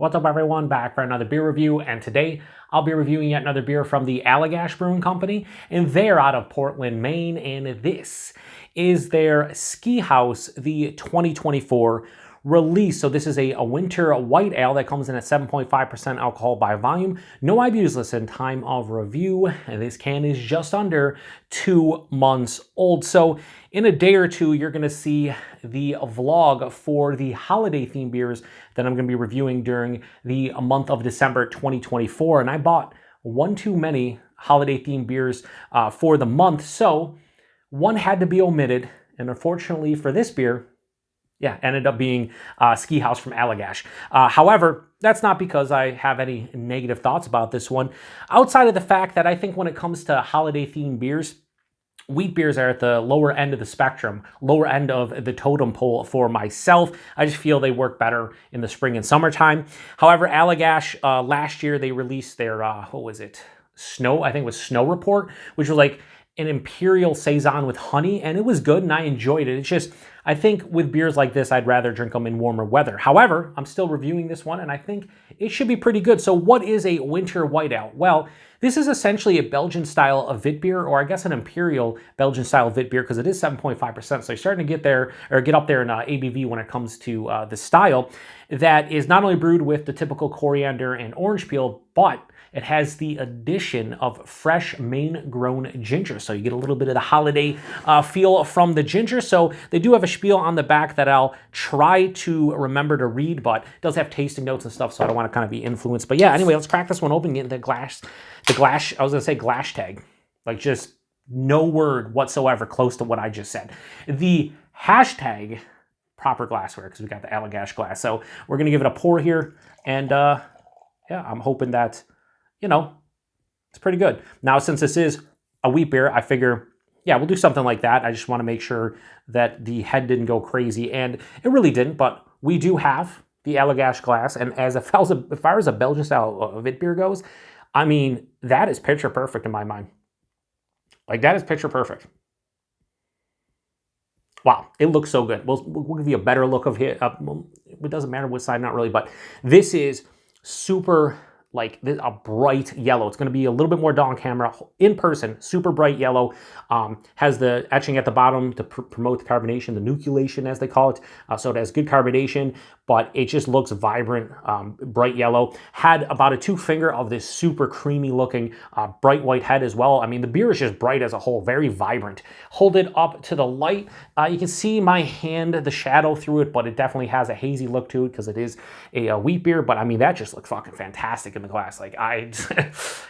What's up everyone, back for another beer review, and today I'll be reviewing yet another beer from the Allagash Brewing Company, and they're out of Portland, Maine, and this is their Ski House, the 2024 release. So this is a winter white ale that comes in at 7.5% alcohol by volume. No IBUs listed, time of review, and this can is just under 2 months old. So in a day or two, you're gonna see the vlog for the holiday themed beers that I'm gonna be reviewing during the month of December 2024. And I bought one too many holiday themed beers for the month, so one had to be omitted. And unfortunately for this beer, ended up being Ski House from Allagash. However, that's not because I have any negative thoughts about this one. Outside of the fact that I think when it comes to holiday-themed beers, wheat beers are at the lower end of the spectrum, lower end of the totem pole for myself. I just feel they work better in the spring and summertime. However, Allagash, last year they released their, what was it? I think it was Snow Report, which was like an imperial saison with honey, and it was good and I enjoyed it. It's just, I think with beers like this, I'd rather drink them in warmer weather. However, I'm still reviewing this one and I think it should be pretty good. So what is a winter white ale? Well, this is essentially a Belgian-style Witbier, or I guess an imperial Belgian-style Witbier, because it is 7.5%. So you're starting to get there, or get up there in ABV when it comes to the style. That is not only brewed with the typical coriander and orange peel, but it has the addition of fresh Maine-grown ginger. So you get a little bit of the holiday feel from the ginger. So they do have a spiel on the back that I'll try to remember to read, but it does have tasting notes and stuff, so I don't want to kind of be influenced. But yeah, anyway, let's crack this one open and get the glass, I was gonna say glass tag. Like just no word whatsoever close to what I just said. The hashtag proper glassware, because we got the Allagash glass. So we're gonna give it a pour here, and yeah, I'm hoping that, you know, it's pretty good. Now, since this is a wheat beer, I figure, yeah, we'll do something like that. I just want to make sure that the head didn't go crazy, and it really didn't, but we do have the Allagash glass, and as far as a Belgian-style Witbier goes, I mean, that is picture perfect in my mind. Like, that is picture perfect. Wow, it looks so good. We'll give you a better look of it. It doesn't matter which side, not really, but this is super, like a bright yellow. It's going to be a little bit more dull on camera. In person, super bright yellow. Has the etching at the bottom to promote the carbonation, the nucleation as they call it. So it has good carbonation, but it just looks vibrant, bright yellow. Had about a 2-finger of this super creamy looking bright white head as well. I mean, the beer is just bright as a whole, very vibrant. Hold it up to the light. You can see my hand, the shadow through it, but it definitely has a hazy look to it because it is a wheat beer. But I mean, that just looks fucking fantastic in the glass. Like,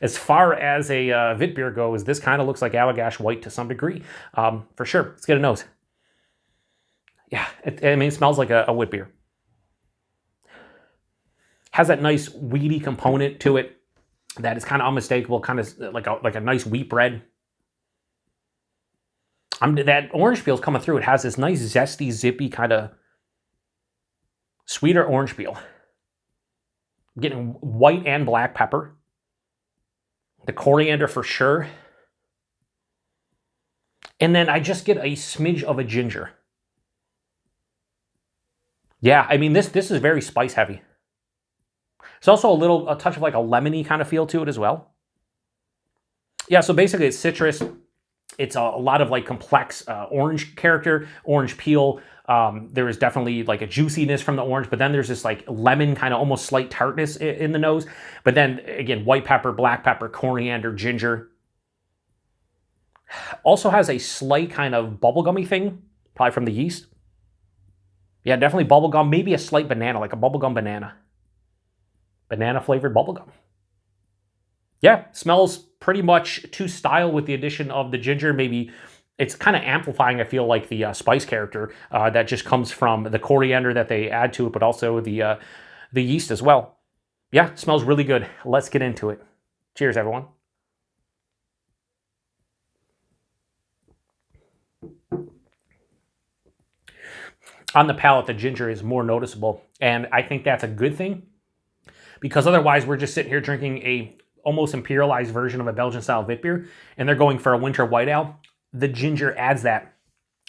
as far as a Witbier goes, this kind of looks like Allagash white to some degree, for sure. Let's get a nose. Yeah, I mean, it smells like a Witbier. Has that nice weedy component to it that is kind of unmistakable, kind of like a nice wheat bread. That orange peel is coming through. It has this nice zesty, zippy kind of sweeter orange peel. I'm getting white and black pepper. The coriander for sure. And then I just get a smidge of a ginger. Yeah, I mean, this is very spice heavy. It's also a touch of like a lemony kind of feel to it as well. Yeah, so basically it's citrus. It's a lot of like complex orange character, orange peel. There is definitely like a juiciness from the orange, but then there's this like lemon kind of almost slight tartness in the nose. But then again, white pepper, black pepper, coriander, ginger. Also has a slight kind of bubblegummy thing, probably from the yeast. Yeah, definitely bubblegum, maybe a slight banana, like a bubblegum banana. Banana flavored bubblegum. Yeah, smells pretty much to style with the addition of the ginger. Maybe it's kind of amplifying, I feel like, the spice character that just comes from the coriander that they add to it, but also the yeast as well. Yeah, smells really good. Let's get into it. Cheers, everyone. On the palate, the ginger is more noticeable, and I think that's a good thing, because otherwise we're just sitting here drinking a almost imperialized version of a Belgian-style Witbier, and they're going for a winter white ale. The ginger adds that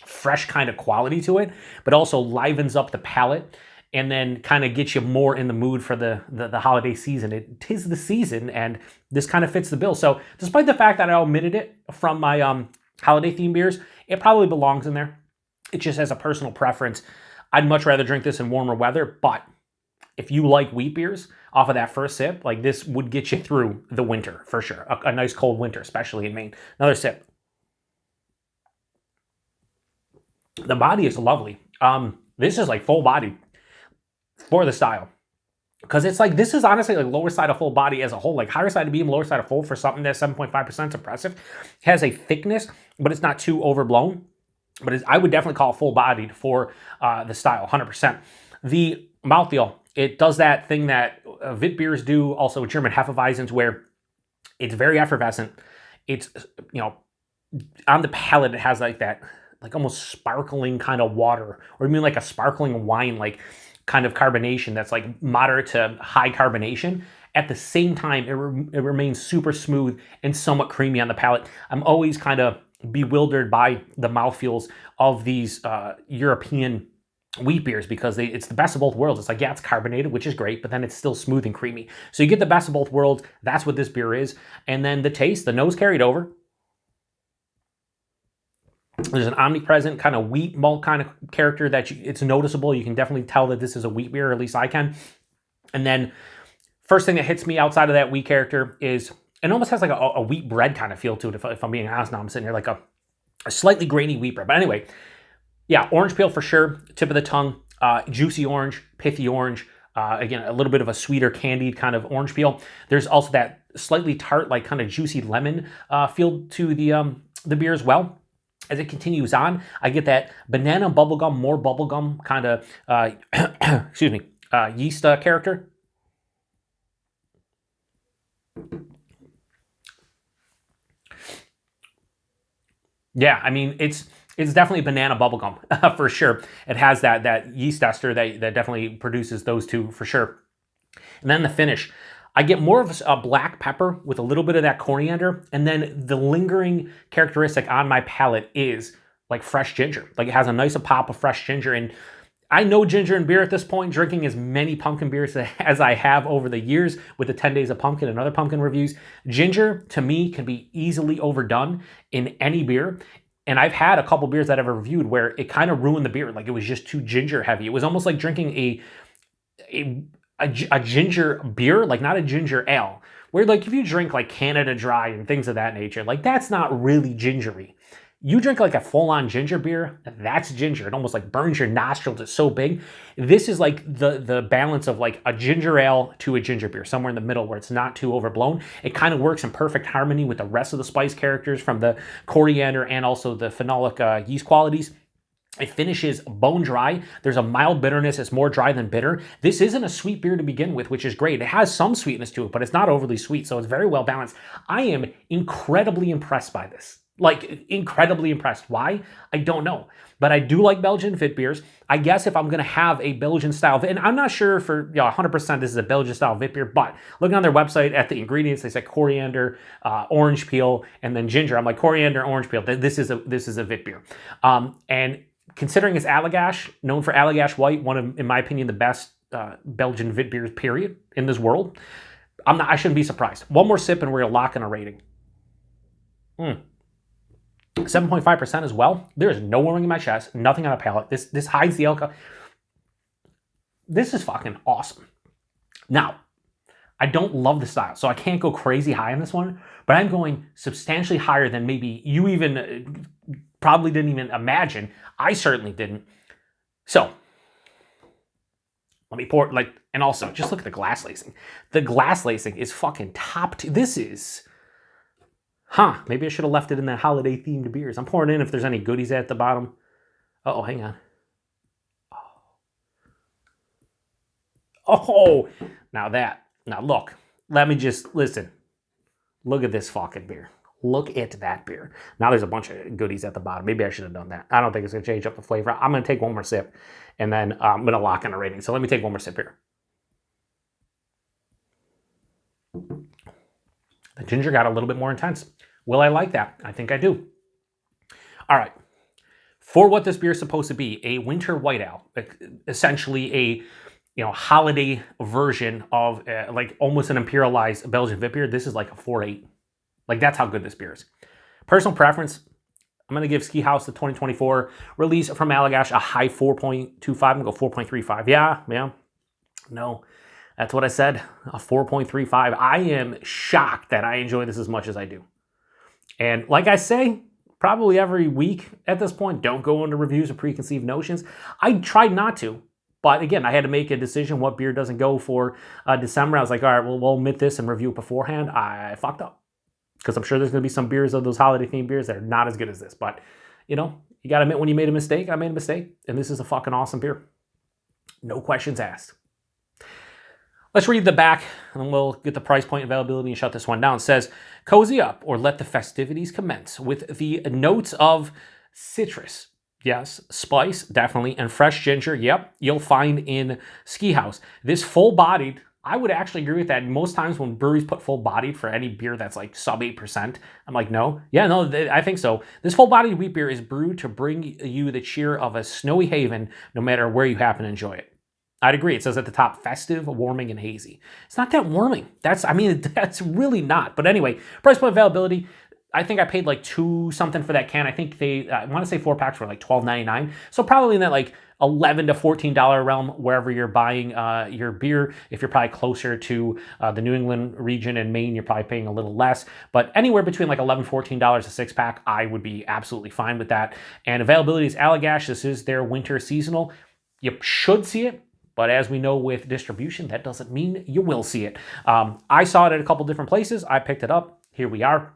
fresh kind of quality to it, but also livens up the palate and then kind of get you more in the mood for the holiday season. It tis the season, and this kind of fits the bill. So despite the fact that I omitted it from my holiday themed beers, it probably belongs in there. It just as a personal preference. I'd much rather drink this in warmer weather, but if you like wheat beers off of that first sip, like this would get you through the winter for sure. A nice cold winter, especially in Maine. Another sip. The body is lovely. This is like full body for the style. Because it's like, this is honestly like lower side of full body as a whole, like higher side of medium, lower side of full for something that's 7.5% is impressive. It has a thickness, but it's not too overblown. But I would definitely call it full bodied for the style, 100%. The mouthfeel, it does that thing that Witbiers do, also German Hefeweizens, where it's very effervescent. It's, you know, on the palate, it has like that, like almost sparkling kind of water, or even like a sparkling wine, like kind of carbonation that's like moderate to high carbonation. At the same time, it remains super smooth and somewhat creamy on the palate. I'm always kind of bewildered by the mouthfeels of these European wheat beers because it's the best of both worlds. It's like, yeah, it's carbonated, which is great, but then it's still smooth and creamy. So you get the best of both worlds. That's what this beer is. And then the taste, the nose carried over. There's an omnipresent kind of wheat malt kind of character that it's noticeable. You can definitely tell that this is a wheat beer, or at least I can. And then first thing that hits me outside of that wheat character is it almost has like a wheat bread kind of feel to it. If I'm being honest now, I'm sitting here like a slightly grainy wheat bread. But anyway, yeah, orange peel for sure. Tip of the tongue, juicy orange, pithy orange. Again, a little bit of a sweeter candied kind of orange peel. There's also that slightly tart, like kind of juicy lemon feel to the beer as well. As it continues on, I get that banana bubblegum, more bubblegum kind of, excuse me, yeast character. Yeah, I mean, it's definitely banana bubblegum for sure. It has that yeast ester that definitely produces those two for sure. And then the finish. I get more of a black pepper with a little bit of that coriander, and then the lingering characteristic on my palate is like fresh ginger. Like it has a nice pop of fresh ginger, and I know ginger in beer at this point, drinking as many pumpkin beers as I have over the years with the 10 Days of Pumpkin and other pumpkin reviews. Ginger, to me, can be easily overdone in any beer. And I've had a couple beers that I've reviewed where it kind of ruined the beer. Like it was just too ginger heavy. It was almost like drinking a ginger beer, like not a ginger ale, where like if you drink like Canada Dry and things of that nature, like that's not really gingery. You drink like a full-on ginger beer, that's ginger. It almost like burns your nostrils. It's so big. This is like the balance of like a ginger ale to a ginger beer, somewhere in the middle where it's not too overblown. It kind of works in perfect harmony with the rest of the spice characters from the coriander and also the phenolic yeast qualities. It finishes bone dry. There's a mild bitterness. It's more dry than bitter. This isn't a sweet beer to begin with, which is great. It has some sweetness to it, but it's not overly sweet, so it's very well balanced. I am incredibly impressed by this. Like, incredibly impressed. Why? I don't know. But I do like Belgian Witbiers. I guess if I'm going to have a Belgian-style, and I'm not sure for 100% this is a Belgian-style Witbier, but looking on their website at the ingredients, they say coriander, orange peel, and then ginger. I'm like, coriander, orange peel. This is a Witbier. And considering it's Allagash, known for Allagash White, one of, in my opinion, the best Belgian Witbiers, period, in this world, I shouldn't be surprised. One more sip and we're going to lock in a rating. 7.5% as well. There is no warming in my chest, nothing on a palate. This hides the alcohol. This is fucking awesome. Now, I don't love the style, so I can't go crazy high on this one, but I'm going substantially higher than maybe you even probably didn't even imagine. I certainly didn't. So, let me pour it, and also, just look at the glass lacing. The glass lacing is fucking top tier. This is... maybe I should have left it in the holiday-themed beers. I'm pouring in if there's any goodies at the bottom. Uh-oh, hang on. Oh, now look, let me just, listen. Look at this fucking beer. Look at that beer. Now there's a bunch of goodies at the bottom. Maybe I should have done that. I don't think it's going to change up the flavor. I'm going to take one more sip, and then I'm going to lock in a rating. So let me take one more sip here. The ginger got a little bit more intense. Will I like that? I think I do. All right. for what this beer is supposed to be, a winter white ale, essentially a holiday version of like almost an imperialized Belgian Witbier. This is like a 4.8. Like that's how good this beer is. Personal preference, I'm going to give Ski House the 2024 release from Allagash a high 4.25. I'm going to go 4.35. Yeah. No, that's what I said, a 4.35. I am shocked that I enjoy this as much as I do. And like I say, probably every week at this point, don't go into reviews or preconceived notions. I tried not to, but again, I had to make a decision what beer doesn't go for December. I was like, all right, well, we'll omit this and review it beforehand. I fucked up because I'm sure there's going to be some beers of those holiday-themed beers that are not as good as this. But, you got to admit when you made a mistake. I made a mistake, and this is a fucking awesome beer. No questions asked. Let's read the back, and then we'll get the price point, availability, and shut this one down. It says, cozy up or let the festivities commence with the notes of citrus. Yes, spice, definitely, and fresh ginger. Yep, you'll find in Ski House. This full-bodied, I would actually agree with that. Most times when breweries put full-bodied for any beer that's like sub 8%, I'm like, no. Yeah, no, I think so. This full-bodied wheat beer is brewed to bring you the cheer of a snowy haven no matter where you happen to enjoy it. I'd agree. It says at the top, festive, warming, and hazy. It's not that warming. That's really not. But anyway, price point, availability. I think I paid like $2 something for that can. I think I want to say 4-packs were like $12.99. So probably in that like $11 to $14 realm wherever you're buying your beer. If you're probably closer to the New England region and Maine, you're probably paying a little less. But anywhere between like $11, $14 a 6-pack, I would be absolutely fine with that. And availability is Allagash. This is their winter seasonal. You should see it. But as we know with distribution, that doesn't mean you will see it. I saw it at a couple different places. I picked it up. Here we are.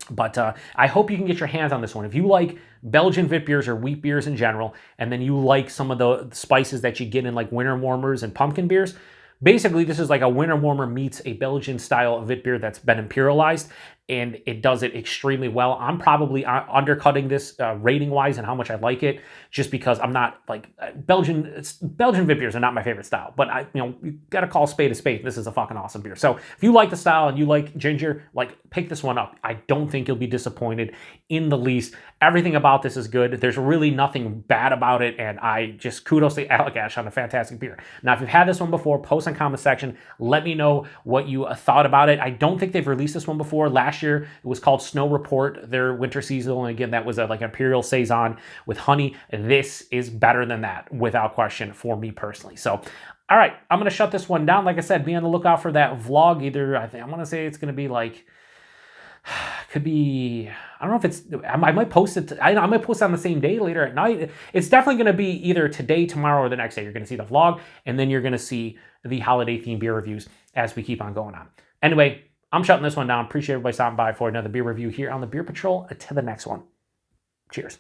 But I hope you can get your hands on this one. If you like Belgian Witbiers or wheat beers in general, and then you like some of the spices that you get in like winter warmers and pumpkin beers, basically this is like a winter warmer meets a Belgian-style Witbier that's been imperialized, and it does it extremely well. I'm probably undercutting this rating-wise and how much I like it, just because I'm not like Belgian Witbiers are not my favorite style. But you gotta call a spade. This is a fucking awesome beer. So if you like the style and you like ginger, like pick this one up. I don't think you'll be disappointed in the least. Everything about this is good. There's really nothing bad about it, and I just kudos to Allagash on a fantastic beer. Now, if you've had this one before, post in the comment section. Let me know what you thought about it. I don't think they've released this one before. Last year, it was called Snow Report, their winter seasonal, and again, that was like an Imperial Saison with honey. This is better than that, without question, for me personally. So, all right, I'm going to shut this one down. Like I said, be on the lookout for that vlog. Either, I want to say it's going to be like, could be, I don't know if it's, I might post it, I might post it on the same day, later at night. It's definitely going to be either today, tomorrow, or the next day. You're going to see the vlog, and then you're going to see the holiday-themed beer reviews as we keep on going on. Anyway, I'm shutting this one down. Appreciate everybody stopping by for another beer review here on the Beer Patrol. Until the next one. Cheers.